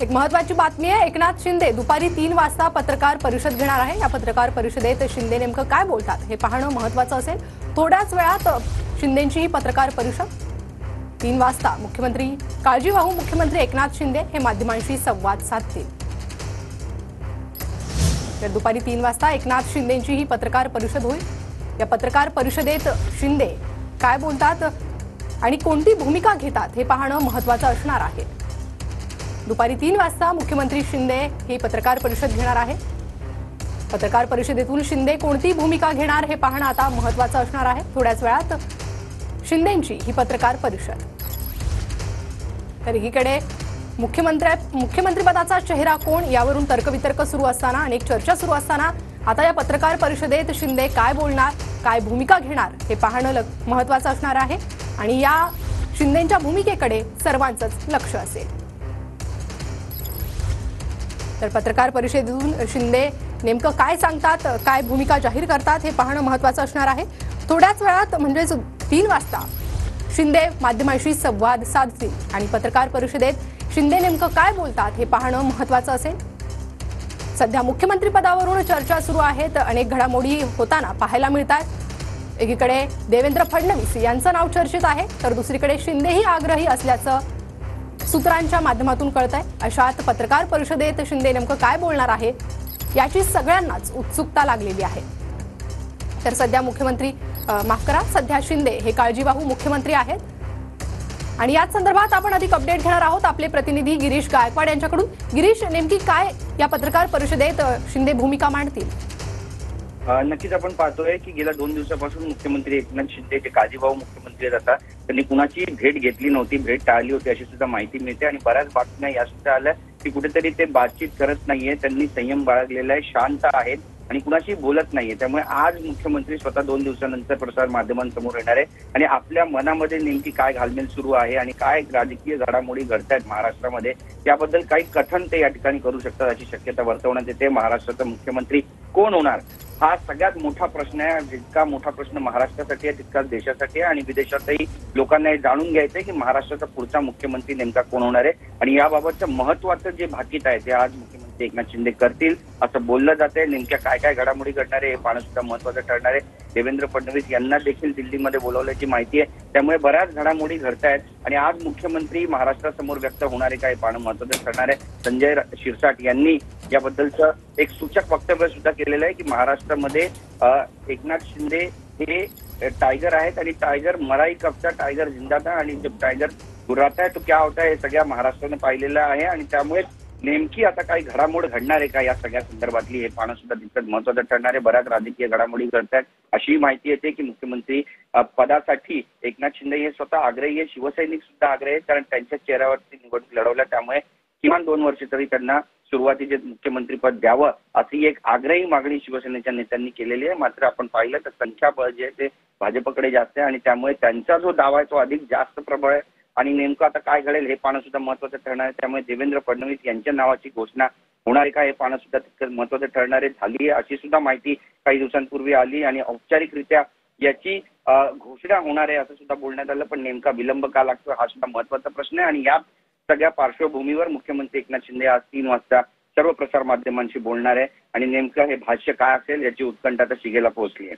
एक महत्त्वाची बातमी आहे। एकनाथ शिंदे दुपारी 3 वाजता पत्रकार परिषद घेणार आहे। या पत्रकार परिषदेत शिंदे नेमकं काय बोलतात हे पाहणं महत्त्वाचं असेल। थोड्याच वेळात शिंदेंची ही पत्रकार परिषद 3 वाजता मुख्यमंत्री काळजीवाहू मुख्यमंत्री एकनाथ शिंदे हे माध्यमांशी संवाद साधतील। तर दुपारी 3 वाजता एकनाथ शिंदेंची ही पत्रकार परिषद होईल। या पत्रकार परिषदेत शिंदे काय बोलतात आणि कोणती भूमिका घेतात हे पाहणं महत्त्वाचं असणार आहे। दुपारी 3 वाजता मुख्यमंत्री शिंदे ही पत्रकार परिषद घेणार आहे। पत्रकार परिषदेतून शिंदे कोणती भूमिका घेणार हे पाहणं आता महत्त्वाचं असणार आहे। थोड्याच वेळात शिंदेंची ही पत्रकार परिषद। तर एकीकडे मुख्यमंत्रीपदाचा चेहरा कोण यावरून तर्कवितर्क सुरू असताना अनेक चर्चा सुरू असताना आता या पत्रकार परिषदेत शिंदे काय बोलणार, काय भूमिका घेणार हे पाहणं महत्त्वाचं असणार आहे आणि या शिंदेंच्या भूमिकेकडे सर्वांचंच लक्ष असेल। तर पत्रकार परिषदेतून शिंदे नेमकं काय सांगतात, काय भूमिका जाहीर करतात हे पाहणं महत्त्वाचं असणार आहे। थोड्याच वेळात म्हणजेच 3 वाजता शिंदे माध्यमांशी संवाद साधतील आणि पत्रकार परिषदेत शिंदे नेमकं काय बोलतात हे पाहणं महत्त्वाचं असेल। सध्या मुख्यमंत्रीपदावरून चर्चा सुरू आहेत, अनेक घडामोडी होताना पाहायला मिळतात। एकीकडे देवेंद्र फडणवीस यांचं नाव चर्चेत आहे, तर दुसरीकडे शिंदेही आग्रही असल्याचं सूत्रांच्या माध्यमातून कळतंय। अशात पत्रकार परिषदेत शिंदे नेमकं काय बोलणार आहे याची सगळ्यांनाच उत्सुकता लागलेली आहे। तर सध्या शिंदे हे काळजीवाहू मुख्यमंत्री आहेत आणि याच संदर्भात आपण अधिक अपडेट घेणार आहोत आपले प्रतिनिधी गिरीश गायकवाड यांच्याकडून। गिरीश, नेमकी काय या पत्रकार परिषदेत शिंदे भूमिका मांडतील? नक्कीच आपण पाहतोय की गेल्या 2 दिवसापासून मुख्यमंत्री एकनाथ शिंदे जे काळजीवाहू मुख्यमंत्री आहेत त्यांनी कुणाची भेट घेतली नव्हती, भेट टाळली होती अशी सुद्धा माहिती मिळते आणि बऱ्याच बातम्या या सुद्धा आल्या की कुठेतरी ते बातचीत करत नाहीये, त्यांनी संयम बाळगलेला आहे, शांत आहेत आणि कुणाशी बोलत नाहीये। त्यामुळे आज मुख्यमंत्री स्वतः 2 दिवसानंतर प्रसार माध्यमांसमोर येणार आहे आणि आपल्या मनामध्ये नेमकी काय घालमेल सुरू आहे आणि काय राजकीय घडामोडी घडतायत महाराष्ट्रामध्ये याबद्दल काही कथन ते या ठिकाणी करू शकतात अशी शक्यता वर्तवण्यात येते। महाराष्ट्राचा मुख्यमंत्री कोण होणार हा सगळ्यात मोठा प्रश्न आहे। जितका मोठा प्रश्न महाराष्ट्रासाठी आहे तितकाच देशासाठी आहे आणि विदेशातही लोकांना हे जाणून घ्यायचंय की महाराष्ट्राचा पुढचा मुख्यमंत्री नेमका कोण होणार आहे आणि याबाबतचं महत्त्वाचं जे भाकीत आहे ते आज मुख्यमंत्री एकनाथ शिंदे करतील असं बोललं जातंय। नेमक्या काय काय घडामोडी घडणार आहे हे पाहणं सुद्धा महत्त्वाचं ठरणार आहे। देवेंद्र फडणवीस यांना देखील दिल्लीमध्ये बोलावल्याची माहिती आहे, त्यामुळे बऱ्याच घडामोडी घडतायत आणि आज मुख्यमंत्री महाराष्ट्रासमोर व्यक्त होणारे काय पाहणं महत्त्वाचं ठरणार आहे। संजय शिरसाट यांनी याबद्दलचं एक सूचक वक्तव्य सुद्धा केलेलं आहे की महाराष्ट्रामध्ये एकनाथ शिंदे हे टायगर आहेत आणि टायगर मराई कबचा टायगर जिंदा था आणि जब टायगर गुर्राता है तो क्या होता है हे सगळ्या महाराष्ट्राने पाहिलेलं आहे आणि त्यामुळे नेमकी आता काही घडामोड घडणार आहे का या सगळ्या संदर्भातली हे पाहणं सुद्धा तितकंच महत्त्वाचं ठरणार आहे। बऱ्याच राजकीय घडामोडी घडतात अशी माहिती येते की मुख्यमंत्री पदासाठी एकनाथ शिंदे हे स्वतः आग्रही आहे, शिवसैनिक सुद्धा आग्रही आहेत कारण त्यांच्या चेहऱ्यावरती निवडणूक लढवल्या त्यामुळे किमान 2 वर्ष तरी त्यांना सुरुवातीचे मुख्यमंत्रीपद द्यावं अशी एक आग्रही मागणी शिवसेनेच्या नेत्यांनी केलेली आहे। मात्र आपण पाहिलं तर संख्याबळ जे आहे ते भाजपकडे जास्त आहे आणि त्यामुळे त्यांचा जो दावा आहे तो अधिक जास्त प्रबळ आहे आणि नेमकं आता काय घडेल हे पाहणं सुद्धा महत्त्वाचं ठरणार आहे। त्यामुळे देवेंद्र फडणवीस यांच्या नावाची घोषणा होणार आहे का हे पाहणं सुद्धा तितकंच महत्त्वाचं ठरणार आहे। झाली आहे अशी सुद्धा माहिती काही दिवसांपूर्वी आली आणि औपचारिकरित्या याची घोषणा होणार आहे असं सुद्धा बोलण्यात आलं, पण नेमका विलंब का लागतो हा सुद्धा महत्त्वाचा प्रश्न आहे आणि या सगळ्या पार्श्वभूमीवर मुख्यमंत्री एकनाथ शिंदे आज 3 वाजता सर्व प्रसार माध्यमांशी बोलणार आहे आणि नेमकं हे भाष्य काय असेल याची उत्कंठा आता शिगेला पोहोचली आहे।